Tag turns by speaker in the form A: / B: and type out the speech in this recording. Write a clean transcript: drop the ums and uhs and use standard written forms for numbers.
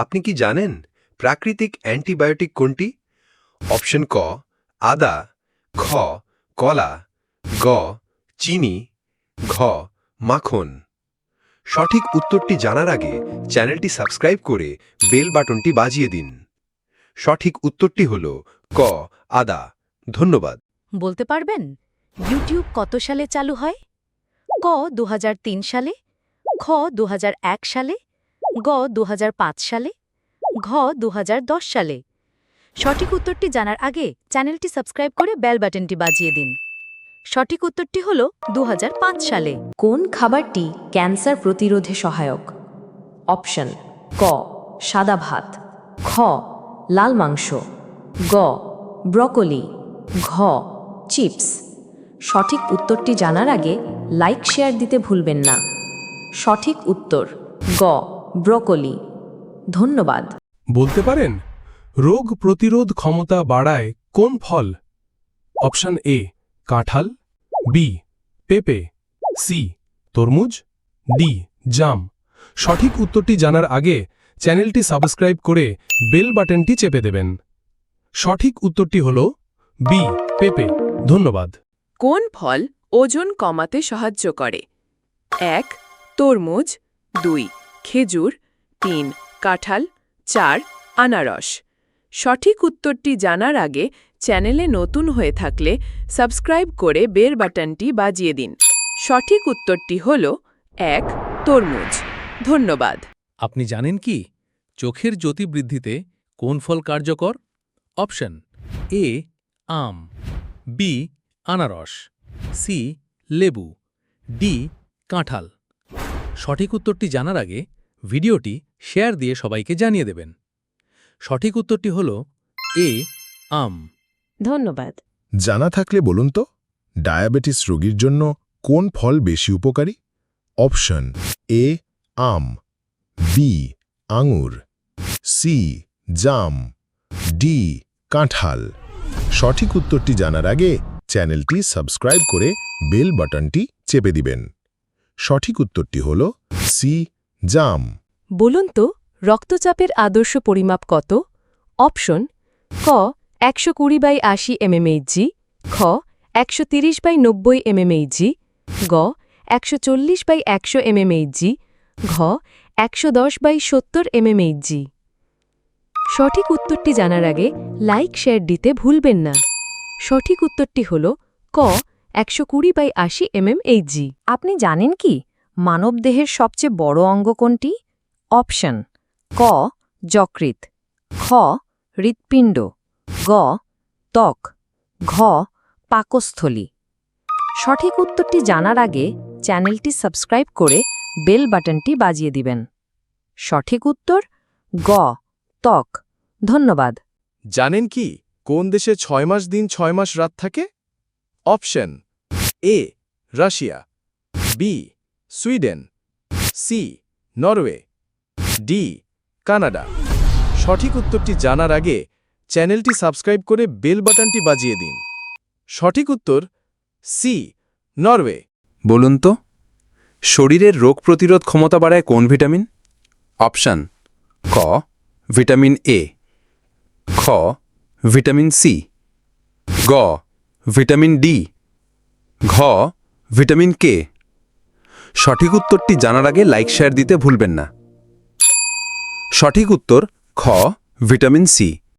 A: আপনি কি জানেন প্রাকৃতিক অ্যান্টিবায়োটিক কোনটি? অপশন ক আদা, খ কলা, গ চিনি, ঘ মাখন। সঠিক উত্তরটি জানার আগে চ্যানেলটি সাবস্ক্রাইব করে বেল বাটনটি বাজিয়ে দিন। সঠিক উত্তরটি হল ক আদা। ধন্যবাদ।
B: বলতে পারবেন ইউটিউব কত সালে চালু হয়? ক 2003 সালে, খ 2001 সালে, গ 2005 সালে, ঘ 2010 সালে। সঠিক উত্তরটি জানার আগে চ্যানেলটি সাবস্ক্রাইব করে বেল বাটনটি বাজিয়ে দিন। সঠিক উত্তরটি হল 2005 সালে।
C: কোন খাবারটি ক্যান্সার প্রতিরোধে সহায়ক? অপশন ক সাদা ভাত, খ লাল মাংস, গ ব্রকোলি, ঘ চিপস। সঠিক উত্তরটি জানার আগে লাইক শেয়ার দিতে ভুলবেন না। সঠিক উত্তর গ ব্রকোলি। ধন্যবাদ।
D: বলতে পারেন রোগ প্রতিরোধ ক্ষমতা বাড়ায় কোন ফল? অপশন এ কাঁঠাল, বি পেঁপে, সি তরমুজ, ডি জাম। সঠিক উত্তরটি জানার আগে চ্যানেলটি সাবস্ক্রাইব করে বেল বাটনটি চেপে দেবেন। সঠিক উত্তরটি হল বি পেঁপে। ধন্যবাদ।
E: কোন ফল ওজন কমাতে সাহায্য করে? 1 তরমুজ, 2 খেজুর, 3 কাঁঠাল, 4 আনারস। সঠিক উত্তরটি জানার আগে চ্যানেলে নতুন হয়ে থাকলে সাবস্ক্রাইব করে বেল বাটনটি বাজিয়ে দিন। সঠিক উত্তরটি হল 1 তরমুজ। ধন্যবাদ।
F: আপনি জানেন কি চোখের জ্যোতি বৃদ্ধিতে কোন ফল কার্যকর? অপশন এ আম, বি আনারস, সি লেবু, ডি কাঁঠাল। সঠিক উত্তরটি জানার আগে ভিডিওটি শেয়ার দিয়ে সবাইকে জানিয়ে দেবেন। সঠিক উত্তরটি হল এ আম।
C: ধন্যবাদ।
G: জানা থাকলে বলুন তো, ডায়াবেটিস রোগীর জন্য কোন ফল বেশি উপকারী? অপশন এ আম, বি আঙুর, সি জাম, ডি কাঁঠাল। সঠিক উত্তরটি জানার আগে চ্যানেলটি সাবস্ক্রাইব করে বেল বাটনটি চেপে দিবেন। সঠিক উত্তরটি হল সি জাম।
B: বলুন তো রক্তচাপের আদর্শ পরিমাপ কত? অপশন ক 120/80 mmHg, খ 130/90 mmHg, গ 140/100 mmHg, ঘ 110/70 mmHg। সঠিক উত্তরটি জানার আগে লাইক শেয়ার দিতে ভুলবেন না। সঠিক উত্তরটি হল ক 120/80 mmHg। আপনি জানেন কি মানবদেহের সবচেয়ে বড় অঙ্গ কোনটি? অপশন ক যকৃৎ, খ হৃৎপিণ্ড, গ ত্বক, ঘ পাকস্থলী। সঠিক উত্তরটি জানার আগে চ্যানেলটি সাবস্ক্রাইব করে বেল বাটনটি বাজিয়ে দিবেন। সঠিক উত্তর গ ত্বক। ধন্যবাদ।
H: জানেন কি কোন দেশে 6 মাস দিন 6 মাস রাত থাকে? Option A Russia, B Sweden, C Norway, D Canada. সঠিক উত্তরটি জানার আগে চ্যানেলটি সাবস্ক্রাইব করে বেল বাটনটি বাজিয়ে দিন। সঠিক উত্তর সি নরওয়ে।
A: বলুন তো শরীরের রোগ প্রতিরোধ ক্ষমতা বাড়ায় কোন ভিটামিন? অপশন ক ভিটামিন এ, খ ভিটামিন সি, গ ভিটামিন ডি, ঘ ভিটামিন কে। সঠিক উত্তরটি জানার আগে লাইক শেয়ার দিতে ভুলবেন না। সঠিক উত্তর খ ভিটামিন সি।